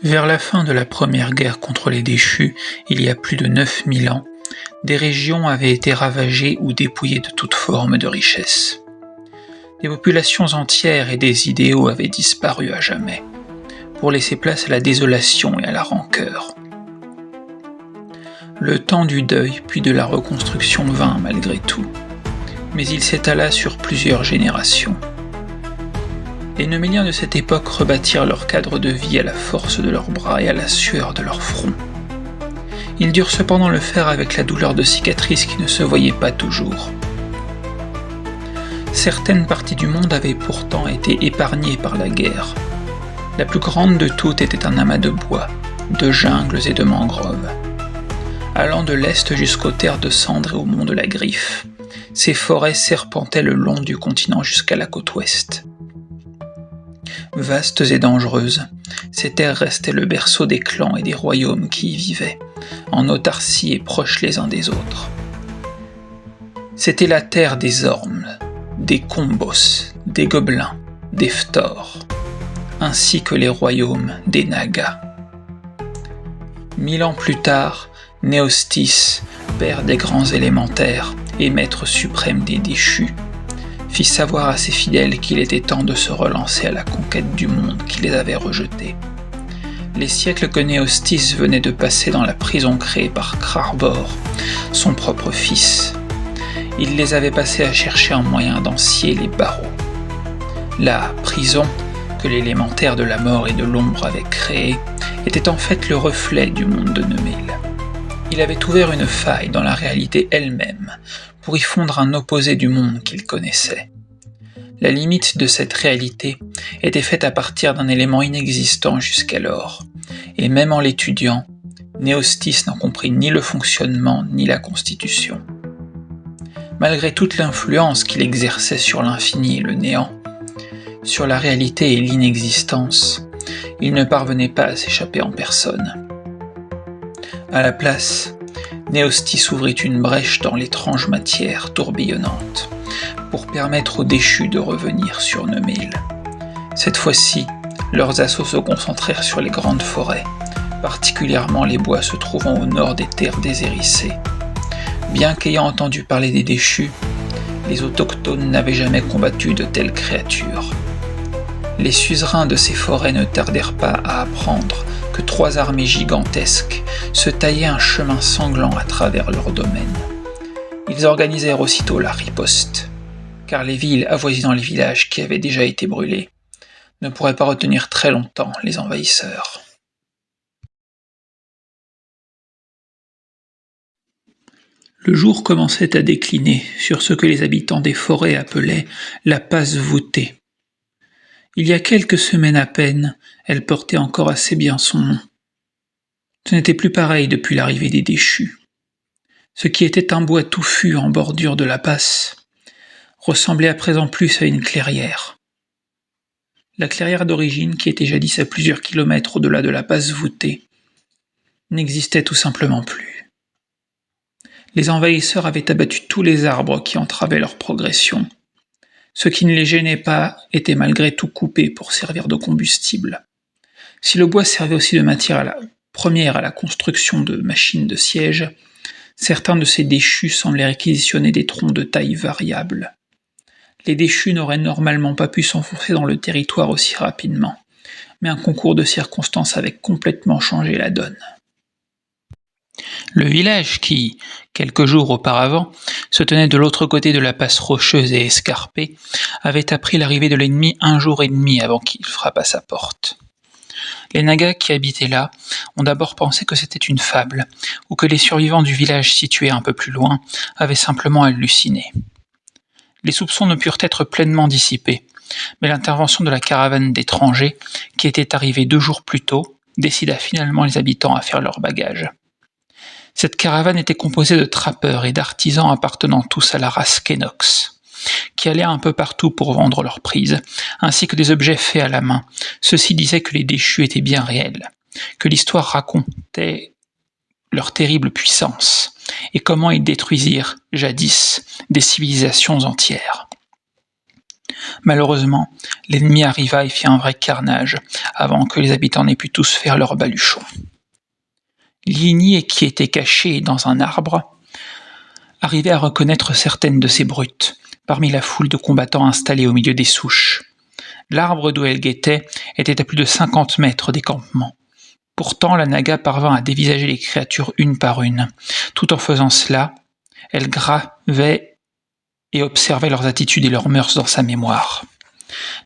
Vers la fin de la première guerre contre les déchus, il y a plus de 9000 ans, des régions avaient été ravagées ou dépouillées de toute forme de richesse. Des populations entières et des idéaux avaient disparu à jamais, pour laisser place à la désolation et à la rancœur. Le temps du deuil puis de la reconstruction vint malgré tout, mais il s'étala sur plusieurs générations. Les Neuméliens de cette époque rebâtirent leur cadre de vie à la force de leurs bras et à la sueur de leur front. Ils durent cependant le faire avec la douleur de cicatrices qui ne se voyaient pas toujours. Certaines parties du monde avaient pourtant été épargnées par la guerre. La plus grande de toutes était un amas de bois, de jungles et de mangroves. Allant de l'est jusqu'aux terres de cendres et au mont de la Griffe, ces forêts serpentaient le long du continent jusqu'à la côte ouest. Vastes et dangereuses, ces terres restaient le berceau des clans et des royaumes qui y vivaient, en autarcie et proches les uns des autres. C'était la terre des ormes, des combos, des gobelins, des ftors, ainsi que les royaumes des nagas. 1000 ans plus tard, Néostis, père des grands élémentaires et maître suprême des déchus, fit savoir à ses fidèles qu'il était temps de se relancer à la conquête du monde qui les avait rejetés. Les siècles que Néostis venait de passer dans la prison créée par Krarbor, son propre fils, il les avait passés à chercher un moyen d'en scier les barreaux. La prison, que l'élémentaire de la mort et de l'ombre avait créée, était en fait le reflet du monde de Neumel. Il avait ouvert une faille dans la réalité elle-même pour y fondre un opposé du monde qu'il connaissait. La limite de cette réalité était faite à partir d'un élément inexistant jusqu'alors, et même en l'étudiant, Néostis n'en comprit ni le fonctionnement ni la constitution. Malgré toute l'influence qu'il exerçait sur l'infini et le néant, sur la réalité et l'inexistence, il ne parvenait pas à s'échapper en personne. À la place, Néostis ouvrit une brèche dans l'étrange matière tourbillonnante pour permettre aux déchus de revenir sur Neumel. Cette fois-ci, leurs assauts se concentrèrent sur les grandes forêts, particulièrement les bois se trouvant au nord des terres déshérissées. Bien qu'ayant entendu parler des déchus, les autochtones n'avaient jamais combattu de telles créatures. Les suzerains de ces forêts ne tardèrent pas à apprendre que 3 armées gigantesques se taillaient un chemin sanglant à travers leur domaine. Ils organisèrent aussitôt la riposte, car les villes avoisinant les villages qui avaient déjà été brûlés ne pourraient pas retenir très longtemps les envahisseurs. Le jour commençait à décliner sur ce que les habitants des forêts appelaient la passe voûtée. Il y a quelques semaines à peine, elle portait encore assez bien son nom. Ce n'était plus pareil depuis l'arrivée des déchus. Ce qui était un bois touffu en bordure de la passe ressemblait à présent plus à une clairière. La clairière d'origine, qui était jadis à plusieurs kilomètres au-delà de la passe voûtée, n'existait tout simplement plus. Les envahisseurs avaient abattu tous les arbres qui entravaient leur progression. Ce qui ne les gênait pas était malgré tout coupé pour servir de combustible. Si le bois servait aussi de matière première à la construction de machines de siège, certains de ces déchus semblaient réquisitionner des troncs de taille variable. Les déchus n'auraient normalement pas pu s'enfoncer dans le territoire aussi rapidement, mais un concours de circonstances avait complètement changé la donne. Le village qui, quelques jours auparavant, se tenait de l'autre côté de la passe rocheuse et escarpée, avait appris l'arrivée de l'ennemi 1 jour et demi avant qu'il frappât sa porte. Les Nagas qui habitaient là ont d'abord pensé que c'était une fable, ou que les survivants du village situé un peu plus loin avaient simplement halluciné. Les soupçons ne purent être pleinement dissipés, mais l'intervention de la caravane d'étrangers, qui était arrivée 2 jours plus tôt, décida finalement les habitants à faire leurs bagages. Cette caravane était composée de trappeurs et d'artisans appartenant tous à la race Kenox, qui allaient un peu partout pour vendre leurs prises, ainsi que des objets faits à la main. Ceux-ci disaient que les déchus étaient bien réels, que l'histoire racontait leur terrible puissance, et comment ils détruisirent, jadis, des civilisations entières. Malheureusement, l'ennemi arriva et fit un vrai carnage, avant que les habitants n'aient pu tous faire leur baluchon. Liini, qui était caché dans un arbre, arrivait à reconnaître certaines de ces brutes, parmi la foule de combattants installés au milieu des souches. L'arbre d'où elle guettait était à plus de 50 mètres des campements. Pourtant, la Naga parvint à dévisager les créatures une par une. Tout en faisant cela, elle gravait et observait leurs attitudes et leurs mœurs dans sa mémoire.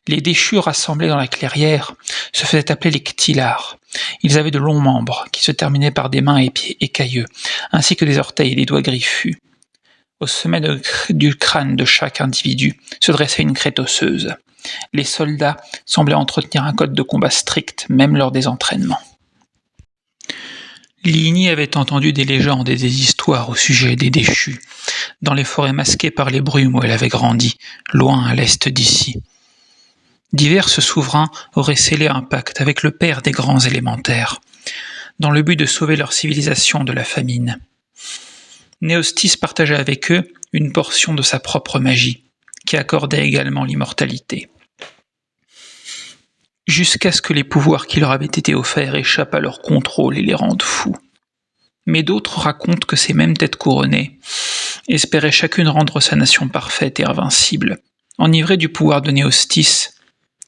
Les déchus rassemblés dans la clairière se faisaient appeler les Ktilars. Ils avaient de longs membres qui se terminaient par des mains et pieds écailleux, ainsi que des orteils et des doigts griffus. Au sommet du crâne de chaque individu se dressait une crête osseuse. Les soldats semblaient entretenir un code de combat strict, même lors des entraînements. Liini avait entendu des légendes et des histoires au sujet des déchus, dans les forêts masquées par les brumes où elle avait grandi, loin à l'est d'ici. Divers souverains auraient scellé un pacte avec le père des grands élémentaires, dans le but de sauver leur civilisation de la famine. Néostis partageait avec eux une portion de sa propre magie, qui accordait également l'immortalité. Jusqu'à ce que les pouvoirs qui leur avaient été offerts échappent à leur contrôle et les rendent fous. Mais d'autres racontent que ces mêmes têtes couronnées espéraient chacune rendre sa nation parfaite et invincible. Enivrées du pouvoir de Néostis,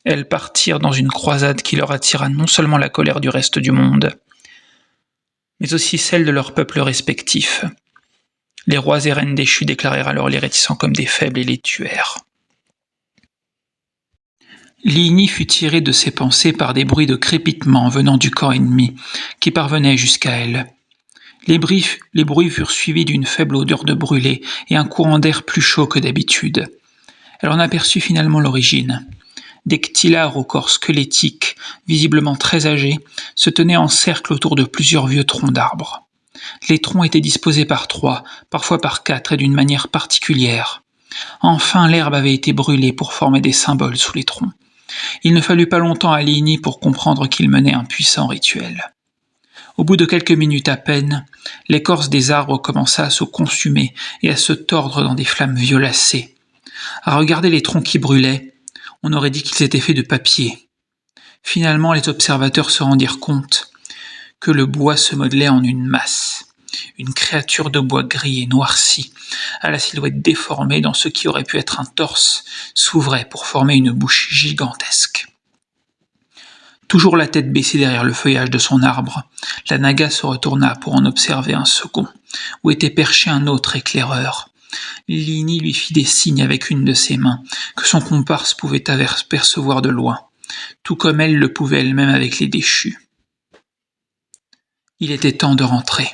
elles partirent dans une croisade qui leur attira non seulement la colère du reste du monde, mais aussi celle de leurs peuples respectifs. Les rois et reines déchus déclarèrent alors les réticents comme des faibles et les tuèrent. Liini fut tirée de ses pensées par des bruits de crépitement venant du camp ennemi, qui parvenaient jusqu'à elle. Les bruits furent suivis d'une faible odeur de brûlé et un courant d'air plus chaud que d'habitude. Elle en aperçut finalement l'origine. Des Ktilars au corps squelettique, visiblement très âgés, se tenaient en cercle autour de plusieurs vieux troncs d'arbres. Les troncs étaient disposés par 3, parfois par 4 et d'une manière particulière. Enfin, l'herbe avait été brûlée pour former des symboles sous les troncs. Il ne fallut pas longtemps à Liini pour comprendre qu'il menait un puissant rituel. Au bout de quelques minutes à peine, l'écorce des arbres commença à se consumer et à se tordre dans des flammes violacées. À regarder les troncs qui brûlaient, on aurait dit qu'ils étaient faits de papier. Finalement, les observateurs se rendirent compte que le bois se modelait en une masse. Une créature de bois gris et noirci, à la silhouette déformée dans ce qui aurait pu être un torse, s'ouvrait pour former une bouche gigantesque. Toujours la tête baissée derrière le feuillage de son arbre, la Naga se retourna pour en observer un second, où était perché un autre éclaireur. Liini lui fit des signes avec une de ses mains, que son comparse pouvait apercevoir de loin, tout comme elle le pouvait elle-même avec les déchus. Il était temps de rentrer.